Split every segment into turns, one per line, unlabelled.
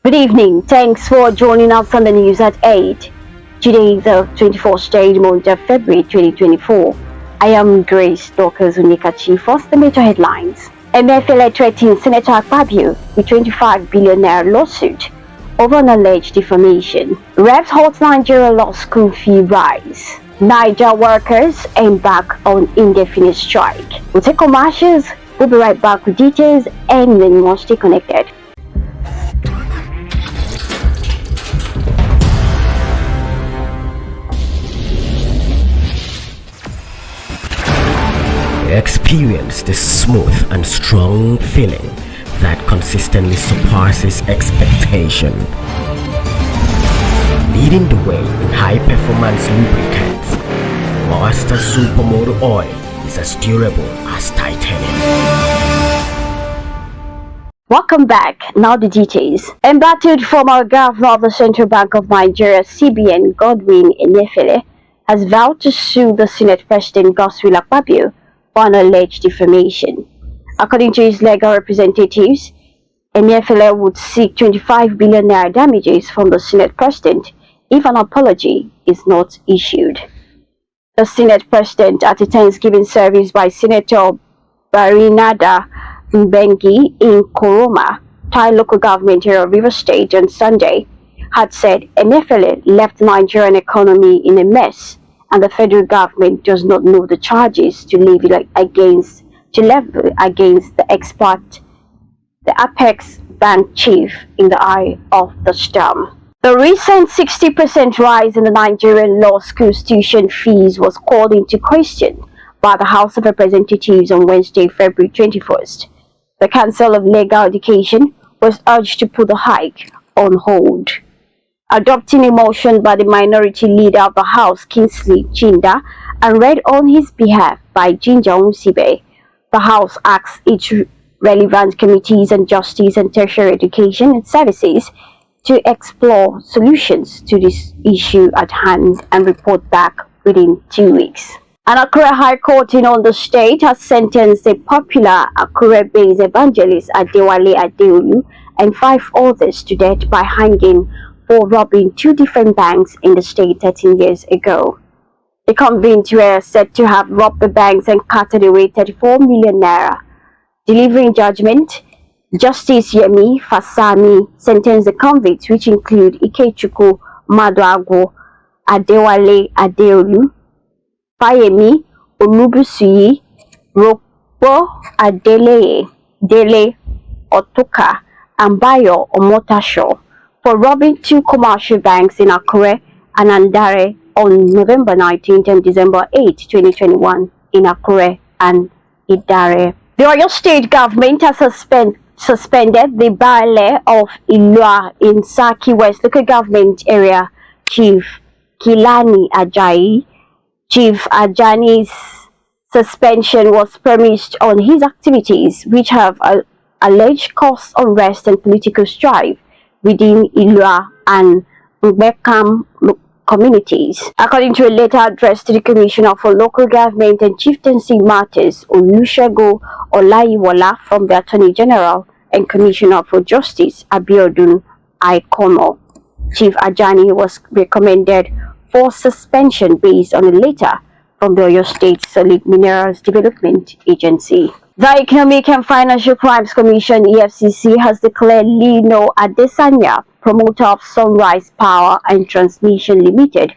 Good evening. Thanks for joining us on the news at 8. Today is the 24th day month of February 2024. I am Grace Dorcas Unikachi. First, the major headlines. MFLA threatens Senator Akpabio with 25 billion naira lawsuit over an alleged defamation. Reps halt Nigeria law school fee rise. Niger workers embark on indefinite strike. We'll take commercials. We'll be right back with details and then more. Stay connected.
Experience the smooth and strong feeling that consistently surpasses expectation. Leading the way in high-performance lubricants, Master Supermoto Oil is as durable as titanium.
Welcome back. Now the details. Embattled former governor of the Central Bank of Nigeria, CBN, Godwin Emefiele, has vowed to sue the Senate President Godswill Akpabio for an alleged defamation. According to his legal representatives, Emefiele would seek 25 billion naira damages from the Senate President if an apology is not issued. The Senate President, at a Thanksgiving service by Senator Barinada Mbengi in Koroma, Thai local government area of Rivers State on Sunday, had said Emefiele left the Nigerian economy in a mess and the federal government does not know the charges to levy against the Apex Bank chief in the eye of the storm. The recent 60% rise in the Nigerian law school tuition fees was called into question by the House of Representatives on Wednesday, February 21st. The Council of Legal Education was urged to put the hike on hold. Adopting a motion by the minority leader of the House, Kingsley Chinda, and read on his behalf by Jinja Unsibe, the House asked each relevant committees on justice and tertiary education and services to explore solutions to this issue at hand and report back within 2 weeks. An Akure High Court in Ondo State has sentenced a popular Akure-based evangelist Adewale Adeolu and 5 others to death by hanging for robbing 2 different banks in the state 13 years ago. The convicts were said to have robbed the banks and carted away 34 million naira. Delivering judgment, Justice Yemi Fasami sentenced the convicts, which include Ikechukwu Maduagwo, Adewale Adeolu, Fayemi Olubusuyi, Rokpo Adeleye, Dele Otoka, and Bayo Omotasho for robbing 2 commercial banks in Akure and Andare on November 19th and December 8, 2021 in Akure and Idare. The Oyo State government has suspended the Baale of Ilua in Saki West local government area, Chief Kilani Ajayi. Chief Ajani's suspension was premised on his activities, which have alleged caused unrest and political strife within Ilua and Mbekam communities. According to a letter addressed to the Commissioner for Local Government and Chieftaincy Matters, Olusegun Olayiwola, from the Attorney General and Commissioner for Justice, Abiodun Aikono, Chief Ajani was recommended for suspension based on a letter from the Oyo State Solid Minerals Development Agency. The Economic and Financial Crimes Commission (EFCC) has declared Lino Adesanya, promoter of Sunrise Power and Transmission Limited,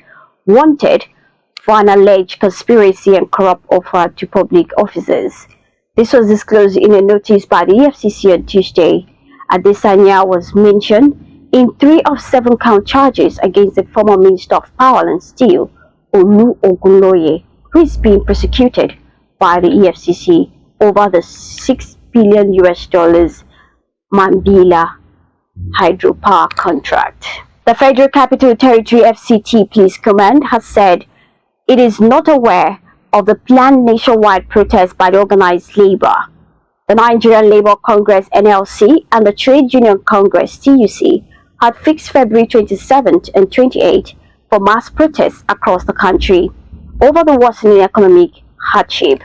wanted for an alleged conspiracy and corrupt offer to public officers. This was disclosed in a notice by the EFCC on Tuesday. Adesanya was mentioned in 3 of 7 count charges against the former Minister of Power and Steel, Olu Ogunloye, who is being prosecuted by the EFCC over the $6 billion Mambila hydropower contract. The Federal Capital Territory FCT Police Command has said it is not aware of the planned nationwide protest by the organized labor. The Nigerian Labour Congress (NLC) and the Trade Union Congress (TUC) had fixed February 27th and 28th for mass protests across the country over the worsening economic hardship.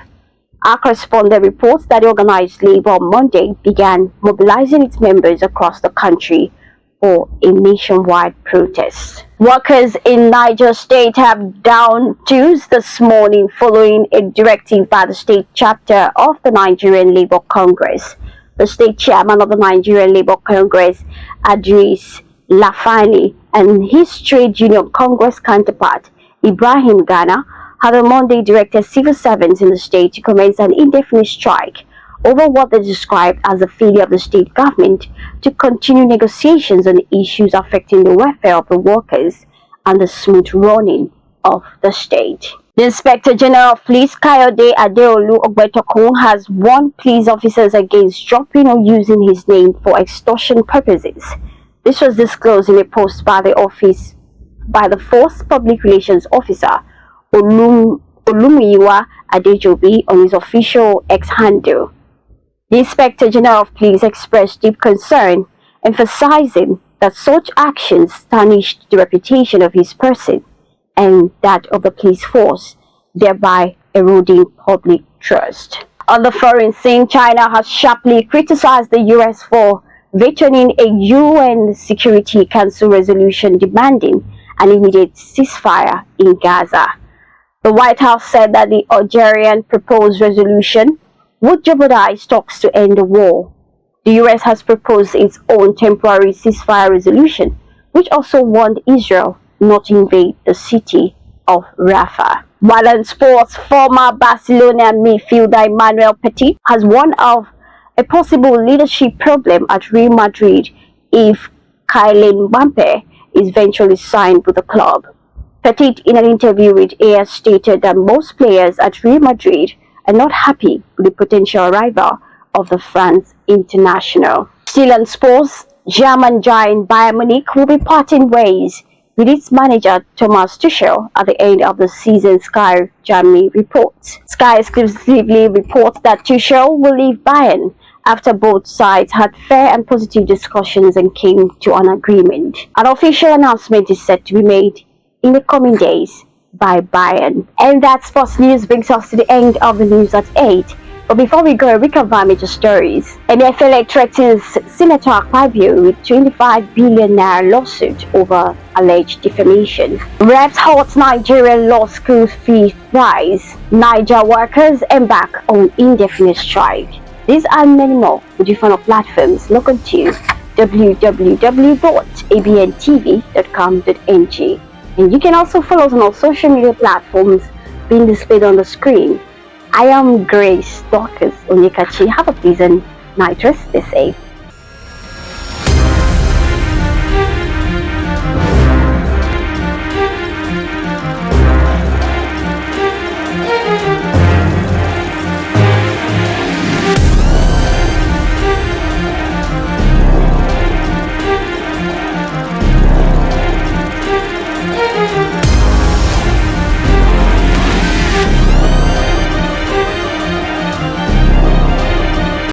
Our correspondent reports that organized labor on Monday began mobilizing its members across the country for a nationwide protest. Workers in Niger State have down tools this morning following a directive by the state chapter of the Nigerian Labour Congress. The state chairman of the Nigerian Labour Congress, Adris Lafani, and his trade union Congress counterpart, Ibrahim Ghana, had on Monday directed civil servants in the state to commence an indefinite strike over what they described as the failure of the state government to continue negotiations on issues affecting the welfare of the workers and the smooth running of the state. The Inspector General of Police, Kayode Adeolu Ogbetokun, has warned police officers against dropping or using his name for extortion purposes. This was disclosed in a post by the Force Public Relations Officer, Olumiyiwa Adejobi, on his official X handle. The Inspector General of Police expressed deep concern, emphasizing that such actions tarnished the reputation of his person and that of the police force, thereby eroding public trust. On the foreign scene, China has sharply criticized the U.S. for vetoing a UN Security Council resolution demanding an immediate ceasefire in Gaza. The White House said that the Algerian proposed resolution would jeopardize talks to end the war. The U.S. has proposed its own temporary ceasefire resolution, which also warned Israel not to invade the city of Rafah. While in sports, former Barcelona midfielder Emmanuel Petit has warned of a possible leadership problem at Real Madrid if Kylian Mbappe is eventually signed with the club. Petit, in an interview with AS, stated that most players at Real Madrid are not happy with the potential arrival of the France international. Still on sports, German giant Bayern Munich will be parting ways with its manager Thomas Tuchel at the end of the season, Sky Germany reports. Sky exclusively reports that Tuchel will leave Bayern after both sides had fair and positive discussions and came to an agreement. An official announcement is set to be made in the coming days by Bayern. And that sports news brings us to the end of the news at 8. But before we go, we cover major stories. NFL threatens Senator Akpabio with 25 billion naira lawsuit over alleged defamation. Reps halt Nigerian law school fee rise. Niger workers embark on indefinite strike. These and many more with different platforms. Log on to www.abntv.com.ng. And you can also follow us on our social media platforms being displayed on the screen. I am Grace Dorcas Onyekachi. Have a pleasant night rest. Stay safe.